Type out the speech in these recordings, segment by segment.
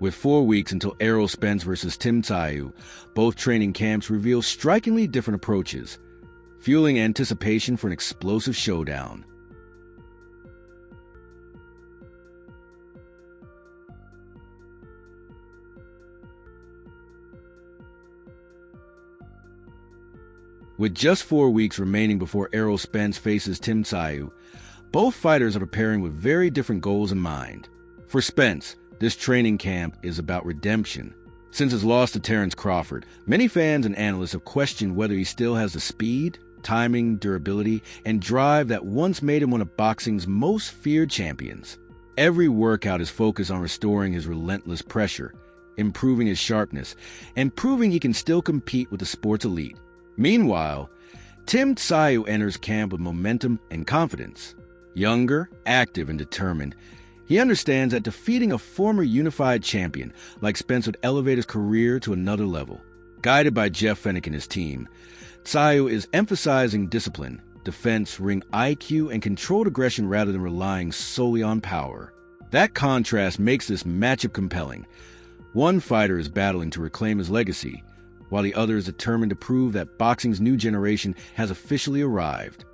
With 4 weeks until Errol Spence versus Tim Tszyu, both training camps reveal strikingly different approaches, fueling anticipation for an explosive showdown. With just 4 weeks remaining before Errol Spence faces Tim Tszyu, both fighters are preparing with very different goals in mind. For Spence, this training camp is about redemption. Since his loss to Terence Crawford, many fans and analysts have questioned whether he still has the speed, timing, durability, and drive that once made him one of boxing's most feared champions. Every workout is focused on restoring his relentless pressure, improving his sharpness, and proving he can still compete with the sport's elite. Meanwhile, Tim Tszyu enters camp with momentum and confidence. Younger, active, and determined, he understands that defeating a former unified champion like Spence would elevate his career to another level. Guided by Jeff Fennick and his team, Tszyu is emphasizing discipline, defense, ring IQ, and controlled aggression rather than relying solely on power. That contrast makes this matchup compelling. One fighter is battling to reclaim his legacy, while the other is determined to prove that boxing's new generation has officially arrived.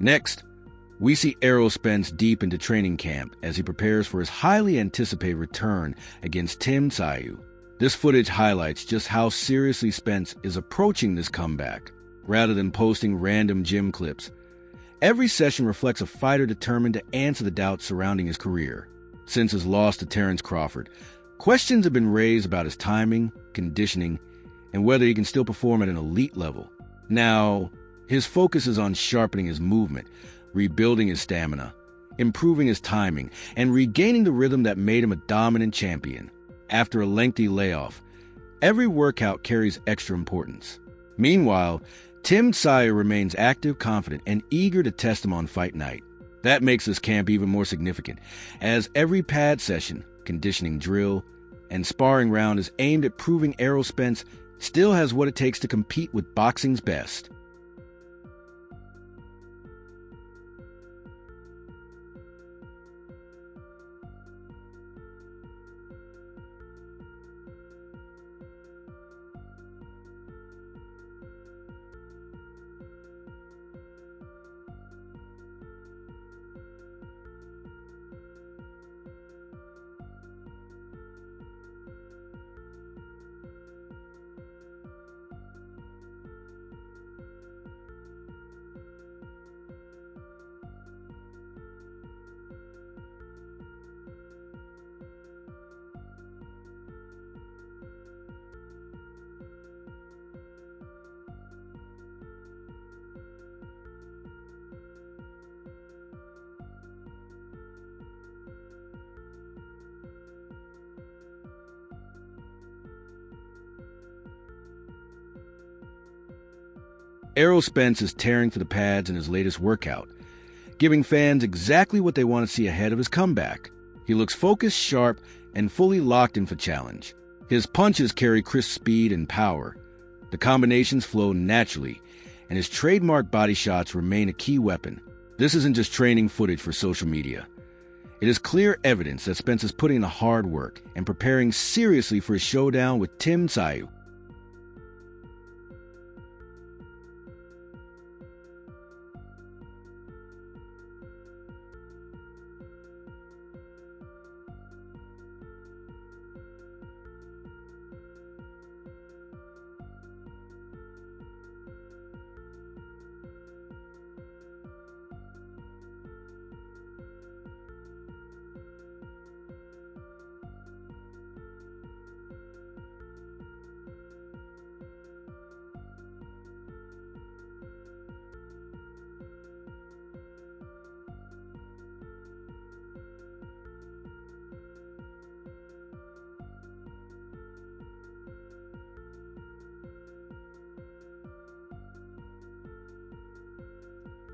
Next, we see Errol Spence deep into training camp as he prepares for his highly anticipated return against Tim Tszyu. This footage highlights just how seriously Spence is approaching this comeback, rather than posting random gym clips. Every session reflects a fighter determined to answer the doubts surrounding his career. Since his loss to Terence Crawford, questions have been raised about his timing, conditioning, and whether he can still perform at an elite level. Now, his focus is on sharpening his movement, rebuilding his stamina, improving his timing, and regaining the rhythm that made him a dominant champion. After a lengthy layoff, every workout carries extra importance. Meanwhile, Tim Tszyu remains active, confident, and eager to test him on fight night. That makes this camp even more significant, as every pad session, conditioning drill, and sparring round is aimed at proving Errol Spence still has what it takes to compete with boxing's best. Errol Spence is tearing for the pads in his latest workout, giving fans exactly what they want to see ahead of his comeback. He looks focused, sharp, and fully locked in for challenge. His punches carry crisp speed and power. The combinations flow naturally, and his trademark body shots remain a key weapon. This isn't just training footage for social media. It is clear evidence that Spence is putting in the hard work and preparing seriously for his showdown with Tim Tszyu.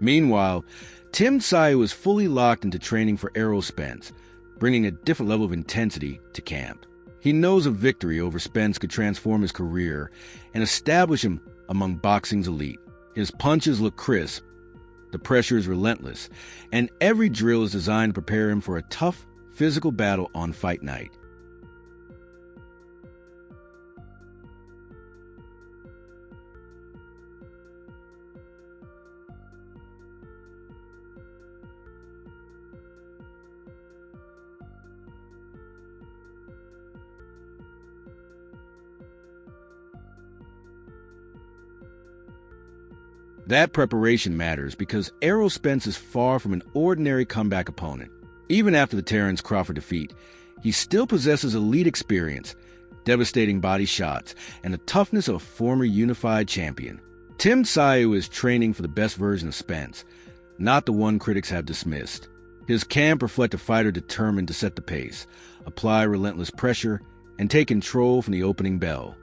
Meanwhile, Tim Tszyu is fully locked into training for Errol Spence, bringing a different level of intensity to camp. He knows a victory over Spence could transform his career and establish him among boxing's elite. His punches look crisp, the pressure is relentless, and every drill is designed to prepare him for a tough, physical battle on fight night. That preparation matters because Errol Spence is far from an ordinary comeback opponent. Even after the Terence Crawford defeat, he still possesses elite experience, devastating body shots, and the toughness of a former unified champion. Tim Tszyu is training for the best version of Spence, not the one critics have dismissed. His camp reflects a fighter determined to set the pace, apply relentless pressure, and take control from the opening bell.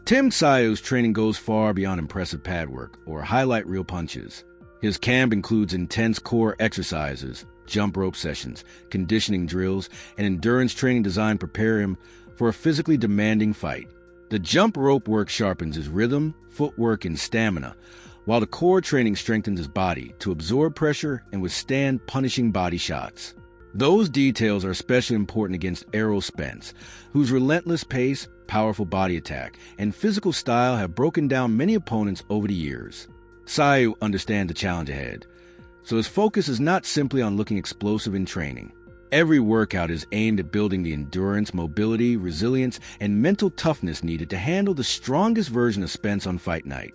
Tim Tszyu's training goes far beyond impressive pad work or highlight reel punches. His camp includes intense core exercises, jump rope sessions, conditioning drills, and endurance training designed to prepare him for a physically demanding fight. The jump rope work sharpens his rhythm, footwork, and stamina, while the core training strengthens his body to absorb pressure and withstand punishing body shots. Those details are especially important against Errol Spence, whose relentless pace, powerful body attack, and physical style have broken down many opponents over the years. Tszyu understands the challenge ahead, so his focus is not simply on looking explosive in training. Every workout is aimed at building the endurance, mobility, resilience, and mental toughness needed to handle the strongest version of Spence on fight night.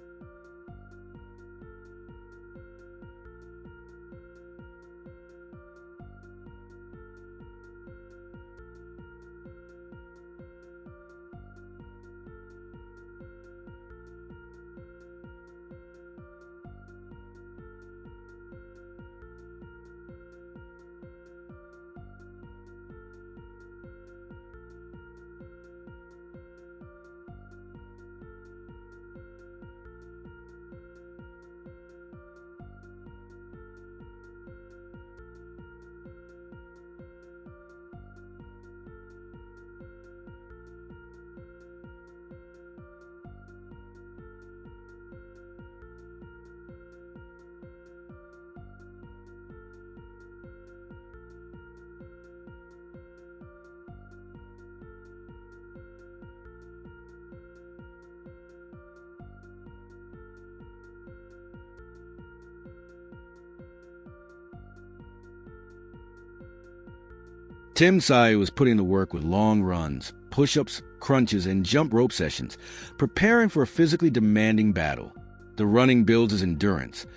Tim Tszyu is putting to work with long runs, push-ups, crunches, and jump rope sessions, preparing for a physically demanding battle. The running builds his endurance,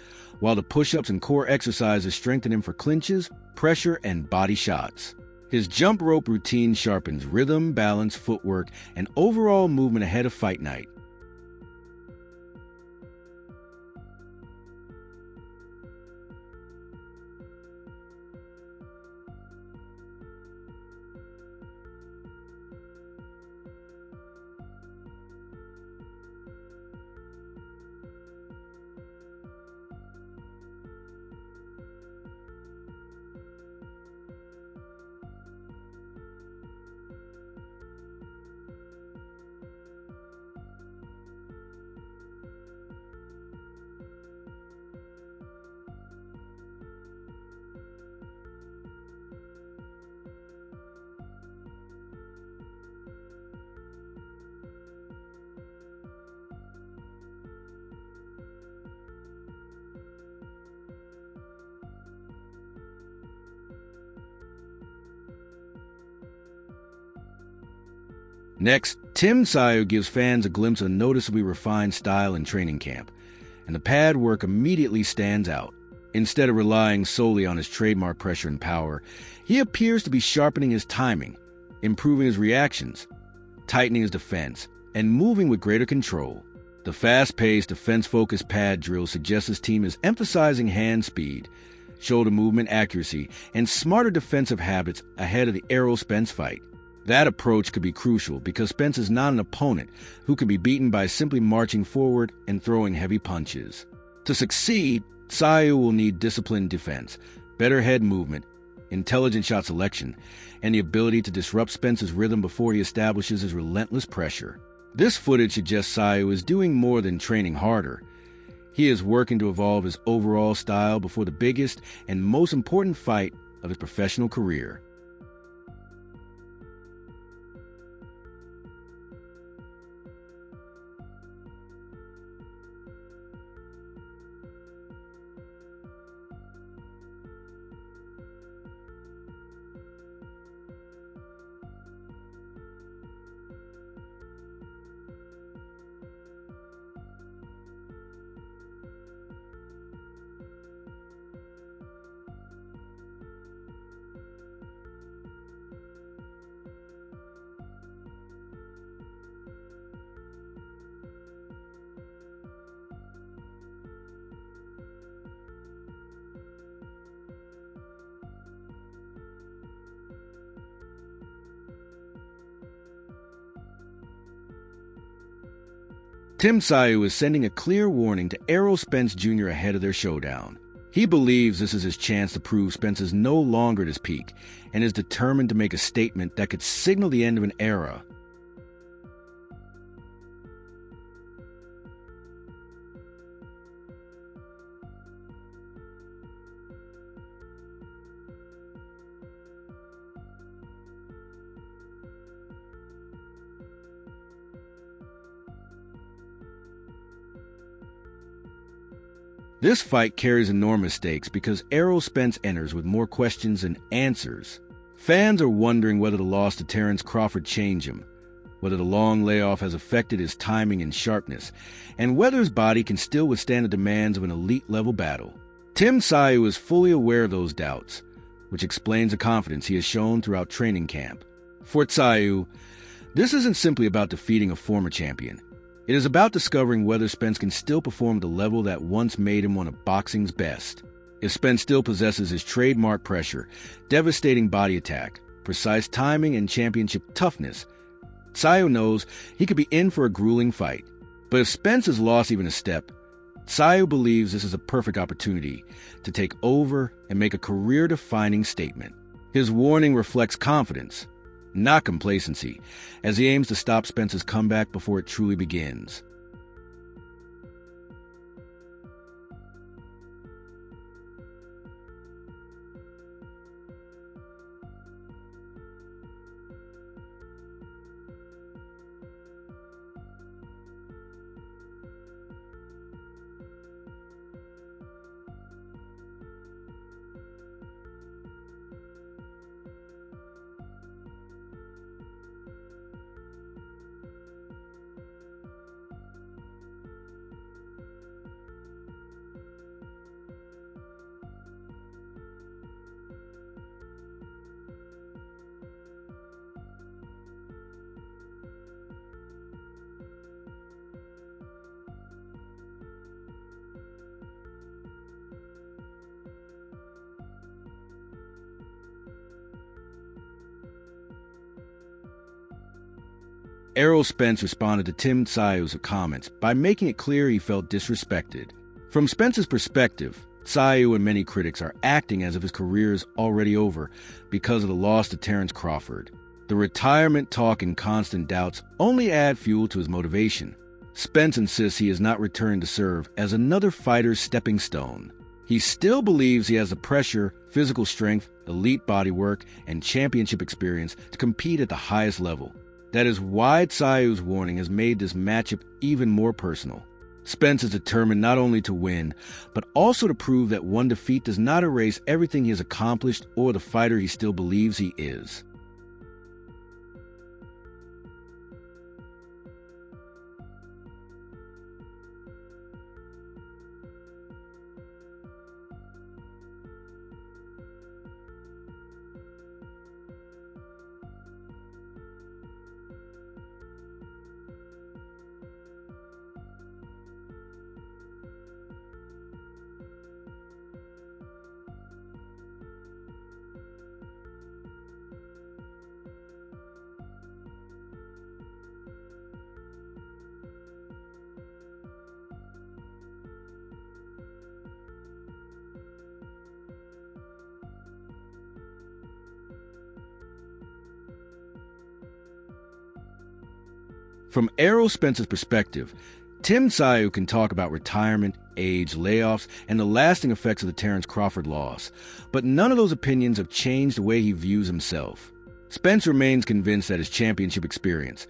while the push-ups and core exercises strengthen him for clinches, pressure, and body shots. His jump rope routine sharpens rhythm, balance, footwork, and overall movement ahead of fight night. Next, Tim Tszyu gives fans a glimpse of a noticeably refined style in training camp, and the pad work immediately stands out. Instead of relying solely on his trademark pressure and power, he appears to be sharpening his timing, improving his reactions, tightening his defense, and moving with greater control. The fast-paced, defense-focused pad drill suggests his team is emphasizing hand speed, shoulder movement accuracy, and smarter defensive habits ahead of the Errol Spence fight. That approach could be crucial because Spence is not an opponent who can be beaten by simply marching forward and throwing heavy punches. To succeed, Tszyu will need disciplined defense, better head movement, intelligent shot selection, and the ability to disrupt Spence's rhythm before he establishes his relentless pressure. This footage suggests Tszyu is doing more than training harder. He is working to evolve his overall style before the biggest and most important fight of his professional career. Tim Tszyu is sending a clear warning to Errol Spence Jr. ahead of their showdown. He believes this is his chance to prove Spence is no longer at his peak and is determined to make a statement that could signal the end of an era. This fight carries enormous stakes because Errol Spence enters with more questions than answers. Fans are wondering whether the loss to Terence Crawford changed him, whether the long layoff has affected his timing and sharpness, and whether his body can still withstand the demands of an elite-level battle. Tim Tszyu is fully aware of those doubts, which explains the confidence he has shown throughout training camp. For Tszyu, this isn't simply about defeating a former champion. It is about discovering whether Spence can still perform at the level that once made him one of boxing's best. If Spence still possesses his trademark pressure, devastating body attack, precise timing, and championship toughness, Tszyu knows he could be in for a grueling fight. But if Spence has lost even a step, Tszyu believes this is a perfect opportunity to take over and make a career-defining statement. His warning reflects confidence, not complacency, as he aims to stop Spence's comeback before it truly begins. Errol Spence responded to Tim Tszyu's comments by making it clear he felt disrespected. From Spence's perspective, Tszyu and many critics are acting as if his career is already over because of the loss to Terence Crawford. The retirement talk and constant doubts only add fuel to his motivation. Spence insists he has not returned to serve as another fighter's stepping stone. He still believes he has the pressure, physical strength, elite bodywork, and championship experience to compete at the highest level. That is why Tszyu's warning has made this matchup even more personal. Spence is determined not only to win, but also to prove that one defeat does not erase everything he has accomplished or the fighter he still believes he is. From Errol Spence's perspective, Tim Tszyu can talk about retirement, age, layoffs, and the lasting effects of the Terence Crawford loss, but none of those opinions have changed the way he views himself. Spence remains convinced that his championship experience,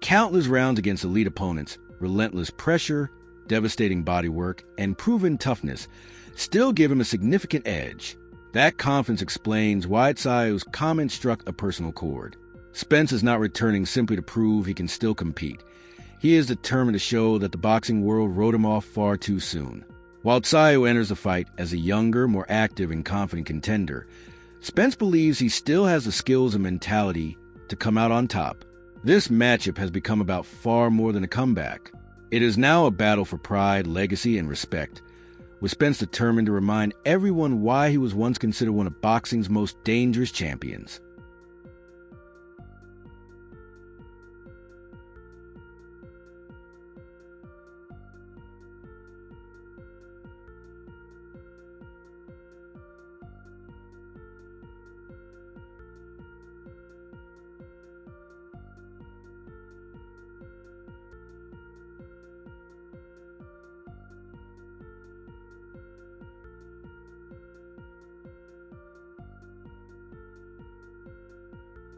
countless rounds against elite opponents, relentless pressure, devastating body work, and proven toughness still give him a significant edge. That confidence explains why Tszyu's comment struck a personal chord. Spence is not returning simply to prove he can still compete. He is determined to show that the boxing world wrote him off far too soon. While Tszyu enters the fight as a younger, more active and confident contender, Spence believes he still has the skills and mentality to come out on top. This matchup has become about far more than a comeback. It is now a battle for pride, legacy, and respect, with Spence determined to remind everyone why he was once considered one of boxing's most dangerous champions.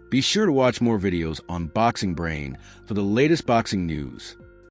Be sure to watch more videos on Boxing Brain for the latest boxing news.